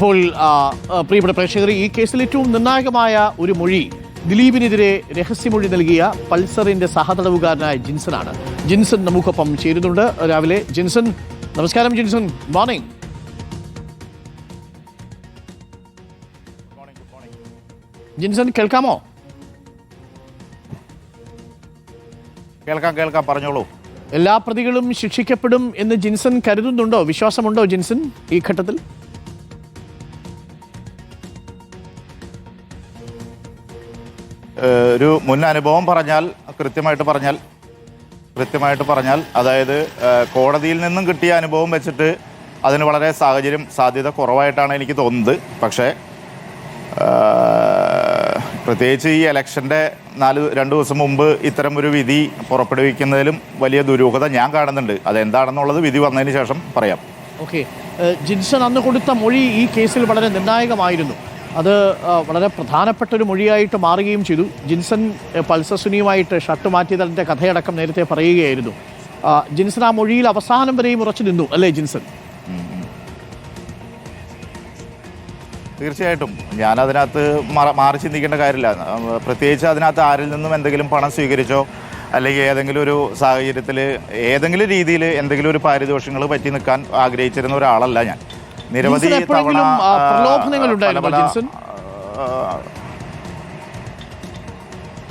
ഇപ്പോൾ പ്രിയപ്പെട്ട പ്രേക്ഷകർ, ഈ കേസിൽ ഏറ്റവും നിർണായകമായ ഒരു മൊഴി ദിലീപിനെതിരെ രഹസ്യമൊഴി നൽകിയ പൾസറിന്റെ സഹതടവുകാരനായ ജിൻസനാണ്. ജിൻസൺ നമുക്കൊപ്പം ചേരുന്നുണ്ട് രാവിലെ. ജിൻസൺ, നമസ്കാരം ജിൻസൺ. മോർണിംഗ്. ജിൻസൺ, കേൾക്കാമോ? കേൾക്കാം, പറഞ്ഞോളൂ. എല്ലാ പ്രതികളും ശിക്ഷിക്കപ്പെടും എന്ന് ജിൻസൺ കരുതുന്നുണ്ടോ? വിശ്വാസമുണ്ടോ ജിൻസൺ ഈ ഘട്ടത്തിൽ? ഒരു മുൻ അനുഭവം കൃത്യമായിട്ട് പറഞ്ഞാൽ അതായത് കോടതിയിൽ നിന്നും കിട്ടിയ അനുഭവം വെച്ചിട്ട് അതിന് വളരെ സാധ്യത കുറവായിട്ടാണ് എനിക്ക് തോന്നുന്നത്. പക്ഷേ പ്രത്യേകിച്ച് ഈ ഇലക്ഷൻ്റെ 2 ദിവസം മുമ്പ് ഇത്തരം ഒരു വിധി പുറപ്പെടുവിക്കുന്നതിലും വലിയ ദുരൂഹത ഞാൻ കാണുന്നുണ്ട്. അതെന്താണെന്നുള്ളത് വിധി വന്നതിന് ശേഷം പറയാം. ഓക്കെ, ജിൻസൺ അന്ന് കൊടുത്ത മൊഴി ഈ കേസിൽ വളരെ നിർണായകമായിരുന്നു. അത് വളരെ പ്രധാനപ്പെട്ട ഒരു മൊഴിയായിട്ട് മാറുകയും ചെയ്തു. ജിൻസൺ പൾസർ സുനിയുമായിട്ട് ഷർട്ട് മാറ്റിയതിൻ്റെ കഥയടക്കം നേരത്തെ പറയുകയായിരുന്നു. ജിൻസൺ ആ മൊഴിയിൽ അവസാനം വരെയും ഉറച്ചു നിന്നു, അല്ലേ ജിൻസൺ? തീർച്ചയായിട്ടും ഞാനതിനകത്ത് മാറി ചിന്തിക്കേണ്ട കാര്യമില്ല. പ്രത്യേകിച്ച് അതിനകത്ത് ആരിൽ നിന്നും എന്തെങ്കിലും പണം സ്വീകരിച്ചോ അല്ലെങ്കിൽ ഏതെങ്കിലും ഒരു സാഹചര്യത്തിൽ ഏതെങ്കിലും രീതിയിൽ എന്തെങ്കിലും ഒരു പാരിതോഷികങ്ങൾ പറ്റി നിൽക്കാൻ ആഗ്രഹിച്ചിരുന്ന ഒരാളല്ല ഞാൻ. നിരവധി തവണ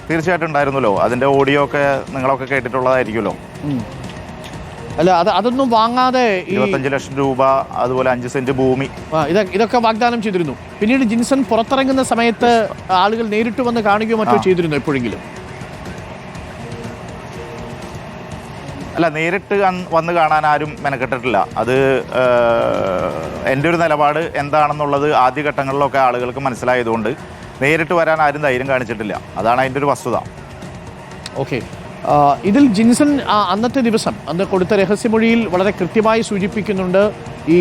തീർച്ചയായിട്ടും ഉണ്ടായിരുന്നല്ലോ. അതിന്റെ ഓഡിയോ ഒക്കെ നിങ്ങളൊക്കെ കേട്ടിട്ടുള്ളതായിരിക്കുമല്ലോ. അല്ല, അതൊന്നും വാങ്ങാതെ 25 ലക്ഷം രൂപ, അതുപോലെ 5 സെന്റ് ഭൂമി, ഇതൊക്കെ വാഗ്ദാനം ചെയ്തിരുന്നു. പിന്നീട് ജിൻസൺ പുറത്തിറങ്ങുന്ന സമയത്ത് ആളുകൾ നേരിട്ട് വന്ന് കാണുകയോ മറ്റോ ചെയ്തിരുന്നു എപ്പോഴെങ്കിലും? അല്ല, നേരിട്ട് വന്ന് കാണാൻ ആരും മെനക്കെട്ടിട്ടില്ല. അത് എൻ്റെ ഒരു നിലപാട് എന്താണെന്നുള്ളത് ആദ്യഘട്ടങ്ങളിലൊക്കെ ആളുകൾക്ക് മനസ്സിലായതുകൊണ്ട് നേരിട്ട് വരാൻ ആരും ധൈര്യം കാണിച്ചിട്ടില്ല. അതാണ് അതിൻ്റെ ഒരു വസ്തുത. ഓക്കെ, ഇതിൽ ജിൻസൺ അന്നത്തെ ദിവസം അന്ന് കൊടുത്ത രഹസ്യമൊഴിയിൽ വളരെ കൃത്യമായി സൂചിപ്പിക്കുന്നുണ്ട് ഈ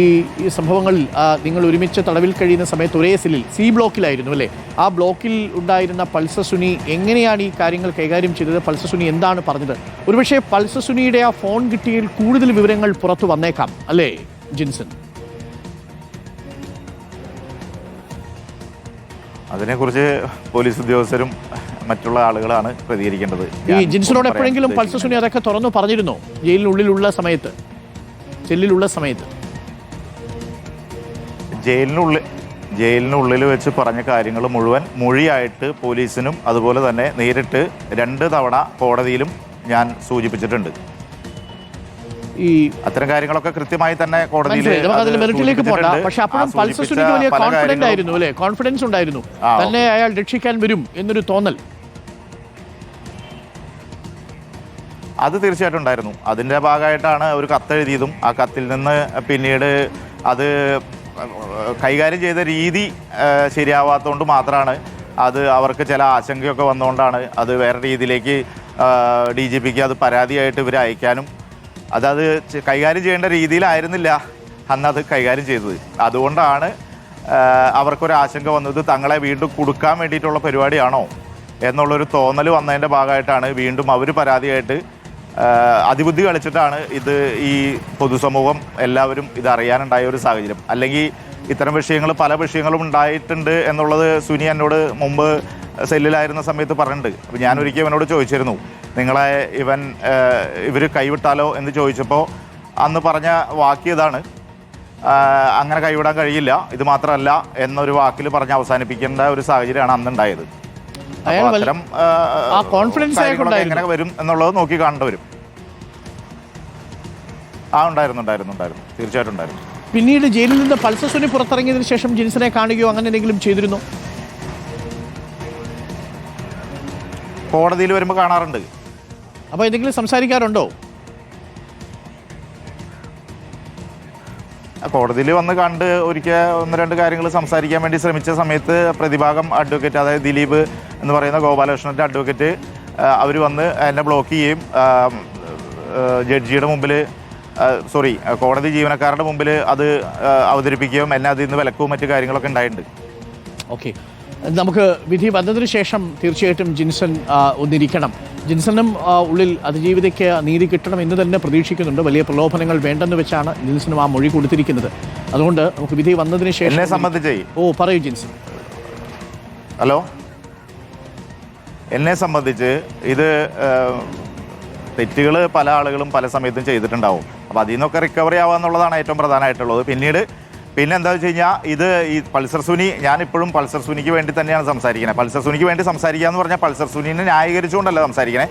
സംഭവങ്ങളിൽ നിങ്ങൾ ഒരുമിച്ച് തടവിൽ കഴിയുന്ന സമയത്ത് ഒരേ സെല്ലിൽ C ബ്ലോക്കിലായിരുന്നു, അല്ലേ? ആ ബ്ലോക്കിൽ ഉണ്ടായിരുന്ന പൾസർ സുനി എങ്ങനെയാണ് ഈ കാര്യങ്ങൾ കൈകാര്യം ചെയ്തത്? പൾസർ സുനി എന്താണ് പറഞ്ഞത്? ഒരുപക്ഷെ പൾസർ സുനിയുടെ ആ ഫോൺ കിട്ടിയതിൽ കൂടുതൽ വിവരങ്ങൾ പുറത്തു വന്നേക്കാം, അല്ലേ ജിൻസൺ? അതിനെക്കുറിച്ച് പോലീസ് ഉദ്യോഗസ്ഥരും മറ്റുള്ള ആളുകളാണ് പ്രതികരിക്കേണ്ടത്. ഈ ജിൻസനോട് എപ്പോഴെങ്കിലും പൾസർ സുനി അതൊക്കെ തുറന്നു പറഞ്ഞിരുന്നോ ജയിലിനുള്ളിലുള്ള സമയത്ത്, സെല്ലിലുള്ള സമയത്ത്? ജയിലിനുള്ളിൽ വെച്ച് പറഞ്ഞ കാര്യങ്ങൾ മുഴുവൻ മൊഴിയായിട്ട് പോലീസിനും അതുപോലെ തന്നെ നേരിട്ട് 2 തവണ കോടതിയിലും ഞാൻ സൂചിപ്പിച്ചിട്ടുണ്ട്. ഈ അത്തരം കാര്യങ്ങളൊക്കെ കൃത്യമായി തന്നെ കോടതിയിൽ മെറിറ്റിലേക്ക് പോകണ്ട. പക്ഷെ അപ്പോഴും പൾസർ സുനിക്ക് വലിയ കോൺഫിഡന്റ് ആയിരുന്നു, അല്ലേ? കോൺഫിഡൻസ് ഉണ്ടായിരുന്നു, തന്നെ അയാൾ രക്ഷിക്കാൻ വരും എന്നൊരു തോന്നൽ. അത് തീർച്ചയായിട്ടും ഉണ്ടായിരുന്നു. അതിൻ്റെ ഭാഗമായിട്ടാണ് ഒരു കത്തെഴുതിയതും ആ കത്തിൽ നിന്ന് പിന്നീട് അത് കൈകാര്യം ചെയ്ത രീതി ശരിയാവാത്തതുകൊണ്ട് മാത്രമാണ് അത് അവർക്ക് ചില ആശങ്കയൊക്കെ വന്നുകൊണ്ടാണ് അത് വേറെ രീതിയിലേക്ക് DGPക്ക് അത് പരാതിയായിട്ട് ഇവർ അയക്കാനും അതത് കൈകാര്യം ചെയ്യേണ്ട രീതിയിലായിരുന്നില്ല അന്നത് കൈകാര്യം ചെയ്തത്. അതുകൊണ്ടാണ് അവർക്കൊരു ആശങ്ക വന്നത്, തങ്ങളെ വീണ്ടും കൊടുക്കാൻ വേണ്ടിയിട്ടുള്ള പരിപാടിയാണോ എന്നുള്ളൊരു തോന്നൽ വന്നതിൻ്റെ ഭാഗമായിട്ടാണ് വീണ്ടും അവർ പരാതിയായിട്ട് അതിബുദ്ധി കളിച്ചിട്ടാണ് ഇത് ഈ പൊതുസമൂഹം എല്ലാവരും ഇത് അറിയാനുണ്ടായ ഒരു സാഹചര്യം. അല്ലെങ്കിൽ ഇത്തരം പല വിഷയങ്ങളും ഉണ്ടായിട്ടുണ്ട് എന്നുള്ളത് സുനി എന്നോട് മുമ്പ് സെല്ലിലായിരുന്ന സമയത്ത് പറഞ്ഞിട്ടുണ്ട്. അപ്പോൾ ഞാനൊരിക്കലും ഇവനോട് ചോദിച്ചിരുന്നു, നിങ്ങളെ ഇവർ കൈവിട്ടാലോ എന്ന് ചോദിച്ചപ്പോൾ അന്ന് പറഞ്ഞ വാക്ക് ഇതാണ്, അങ്ങനെ കൈവിടാൻ കഴിയില്ല, ഇത് മാത്രമല്ല എന്നൊരു വാക്കിൽ പറഞ്ഞ് അവസാനിപ്പിക്കേണ്ട ഒരു സാഹചര്യമാണ് അന്നുണ്ടായത്. എങ്ങനെ വരും എന്നുള്ളത് നോക്കി കാണേണ്ടി വരും. ഉണ്ടായിരുന്നു, തീർച്ചയായിട്ടും ഉണ്ടായിരുന്നു. പിന്നീട് ജയിലിൽ നിന്ന് പൾസർ സുനി പുറത്തിറങ്ങിയതിനു ശേഷം ജിൻസനെ കാണുകയോ അങ്ങനെ എന്തെങ്കിലും ചെയ്തിരുന്നോ? കോടതിയിൽ വരുമ്പോൾ കാണാറുണ്ട്. അപ്പോൾ എന്തെങ്കിലും സംസാരിക്കാറുണ്ടോ? കോടതിയിൽ വന്ന് കണ്ട് ഒരിക്കൽ 1-2 കാര്യങ്ങൾ സംസാരിക്കാൻ വേണ്ടി ശ്രമിച്ച സമയത്ത് പ്രതിഭാഗം അഡ്വക്കേറ്റ്, അതായത് ദിലീപ് എന്ന് പറയുന്ന ഗോപാലകൃഷ്ണൻ്റെ അഡ്വക്കേറ്റ്, അവർ വന്ന് എന്നെ ബ്ലോക്ക് ചെയ്യുകയും ജഡ്ജിയുടെ മുമ്പിൽ കോടതി ജീവനക്കാരുടെ മുമ്പിൽ അത് അവതരിപ്പിക്കുകയും എന്നെ അതിൽ നിന്ന് വിലക്കുകയും മറ്റു കാര്യങ്ങളൊക്കെ ഉണ്ടായിട്ടുണ്ട്. ഓക്കെ, നമുക്ക് വിധി വന്നതിന് ശേഷം തീർച്ചയായിട്ടും ജിൻസൺ ഒന്നിരിക്കണം. ജിൻസണും ഉള്ളിൽ അതിജീവിതയ്ക്ക് നീതി കിട്ടണം എന്ന് തന്നെ പ്രതീക്ഷിക്കുന്നുണ്ട്. വലിയ പ്രലോഭനങ്ങൾ വേണ്ടെന്ന് വെച്ചാണ് ജിൻസണും ആ മൊഴി കൊടുത്തിരിക്കുന്നത്. അതുകൊണ്ട് നമുക്ക് വിധി വന്നതിന് ശേഷം എന്നെ സംബന്ധിച്ച് പറയൂ ജിൻസൺ. ഹലോ, എന്നെ സംബന്ധിച്ച് ഇത് തെറ്റുകൾ പല ആളുകളും പല സമയത്തും ചെയ്തിട്ടുണ്ടാവും. അപ്പോൾ അതിൽ നിന്നൊക്കെ റിക്കവറി ആവാന്നുള്ളതാണ് ഏറ്റവും പ്രധാനമായിട്ടുള്ളത്. പിന്നെ എന്താ വെച്ച് കഴിഞ്ഞാൽ ഈ പൾസർ സുനി, ഞാനിപ്പോഴും പൾസർ സുനിക്ക് വേണ്ടി തന്നെയാണ് സംസാരിക്കുന്നത്. പൾസർ സുനിക്ക് വേണ്ടി സംസാരിക്കുക എന്ന് പറഞ്ഞാൽ പൾസർ സുനിനെ ന്യായീകരിച്ചുകൊണ്ടല്ല സംസാരിക്കണേ.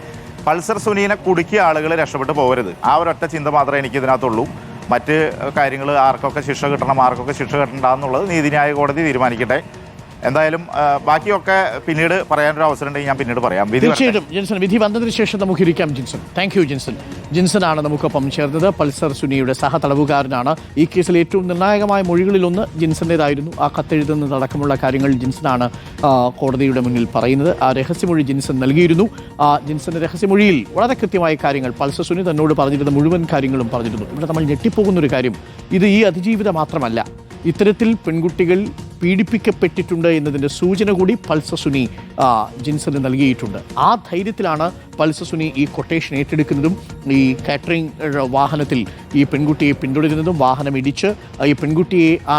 പൾസർ സുനീനെ കുടുക്കിയ ആളുകൾ രക്ഷപ്പെട്ടു പോകരുത്, ആ ഒരൊറ്റ ചിന്ത മാത്രമേ എനിക്ക് ഇതിനകത്തുള്ളൂ. മറ്റ് കാര്യങ്ങൾ ആർക്കൊക്കെ ശിക്ഷ കിട്ടണം, ആർക്കൊക്കെ ശിക്ഷ കിട്ടണ്ടെന്നുള്ളത് നീതിന്യായ കോടതി തീരുമാനിക്കട്ടെ. എന്തായാലും ബാക്കിയൊക്കെ പിന്നീട് പറയാനൊരു അവസരം ഉണ്ടെങ്കിൽ ഞാൻ പിന്നീട് പറയാം. തീർച്ചയായിട്ടും ജിൻസൺ, വിധി വന്നതിന് ശേഷം നമുക്ക് ഇരിക്കാം. Jinson, thank you Jinson. ജിൻസനാണ് നമുക്കൊപ്പം ചേർന്നത്. പൾസർ സുനിയുടെ സഹതടവുകാരനാണ്. ഈ കേസിൽ ഏറ്റവും നിർണായകമായ മൊഴികളിലൊന്ന് ജിൻസൻ്റേതായിരുന്നു. ആ കത്തെഴുതുന്നതടക്കമുള്ള കാര്യങ്ങൾ ജിൻസനാണ് കോടതിയുടെ മുന്നിൽ പറയുന്നത്. ആ രഹസ്യമൊഴി ജിൻസൺ നൽകിയിരുന്നു. ജിൻസന്റെ രഹസ്യമൊഴിയിൽ വളരെ കൃത്യമായ കാര്യങ്ങൾ പൾസർ സുനി തന്നോട് പറഞ്ഞിരുന്ന മുഴുവൻ കാര്യങ്ങളും പറഞ്ഞിരുന്നു. ഇവിടെ നമ്മൾ ഞെട്ടിപ്പോകുന്നൊരു കാര്യം, ഇത് ഈ അതിജീവിത മാത്രമല്ല, ഇത്തരത്തിൽ പെൺകുട്ടികൾ പീഡിപ്പിക്കപ്പെട്ടിട്ടുണ്ട് എന്നതിൻ്റെ സൂചന കൂടി പൾസർ സുനി ജിൻസന് നൽകിയിട്ടുണ്ട്. ആ ധൈര്യത്തിലാണ് പൾസർ സുനി ഈ കൊട്ടേഷൻ ഏറ്റെടുക്കുന്നതും ഈ കാറ്ററിംഗ് വാഹനത്തിൽ ഈ പെൺകുട്ടിയെ പിന്തുടരുന്നതും വാഹനം ഇടിച്ച് ഈ പെൺകുട്ടിയെ ആ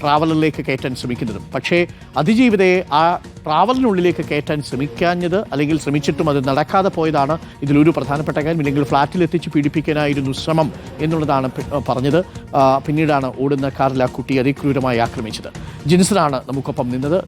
ട്രാവലറിലേക്ക് കയറ്റാൻ ശ്രമിക്കുന്നതും. പക്ഷേ അതിജീവിതയെ ആ ട്രാവലിനുള്ളിലേക്ക് കയറ്റാൻ ശ്രമിക്കാഞ്ഞത്, അല്ലെങ്കിൽ ശ്രമിച്ചിട്ടും അത് നടക്കാതെ പോയതാണ് ഇതിലൊരു പ്രധാനപ്പെട്ട കാര്യം. ഇല്ലെങ്കിൽ ഫ്ലാറ്റിലെത്തിച്ച് പീഡിപ്പിക്കാനായിരുന്നു ശ്രമം എന്നുള്ളതാണ് പറഞ്ഞത്. പിന്നീടാണ് ഓടുന്ന കാറിൽ ആ കുട്ടി അതിക്രൂരമായി ആക്രമിച്ചത്. ജിൻസനാണ് നമുക്കൊപ്പം നിന്നത്.